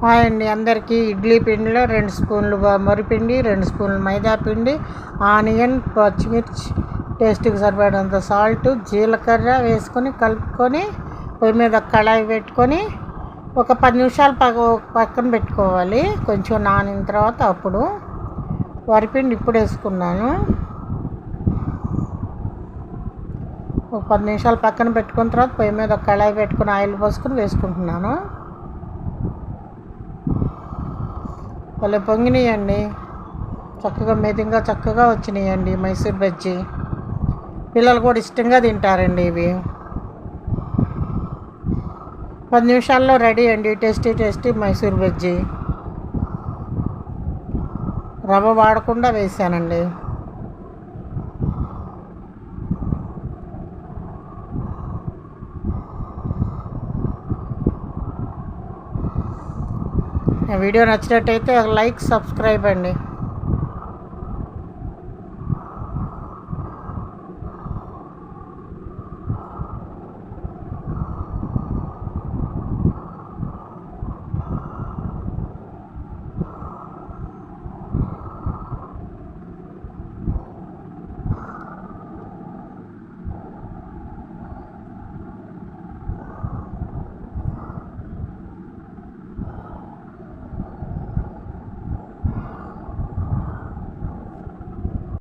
Hi అండి అందరికీ. ఇడ్లీ పిండిలో 2 స్పూన్లు వరిపిండి, 2 స్పూన్లు మైదా పిండి, ఆనియన్, పచ్చిమిర్చి, టేస్ట్కి సరిపడినంత సాల్ట్, జీలకర్ర వేసుకొని కలుపుకొని పొయ్యి మీద కళాయి పెట్టుకొని ఒక 10 నిమిషాలు పక్కన పెట్టుకోవాలి. కొంచెం నానిన తర్వాత అప్పుడు వరిపిండి ఇప్పుడు వేసుకున్నాను. ఒక 10 నిమిషాలు పక్కన పెట్టుకున్న తర్వాత పొయ్యి మీద కళాయి పెట్టుకుని ఆయిల్ పోసుకొని వేసుకుంటున్నాను. భలే పొంగినాయండి, చక్కగా మెదింగా చక్కగా వచ్చినాయండి మైసూర్ బజ్జీ. పిల్లలు కూడా ఇష్టంగా తింటారండి ఇవి. 10 నిమిషాల్లో రెడీ అండి టేస్టీ మైసూర్ బజ్జీ. రవ్వ వాడకుండా వేసానండి. వీడియో నచ్చినట్టయితే లైక్, సబ్స్క్రైబ్ అండి.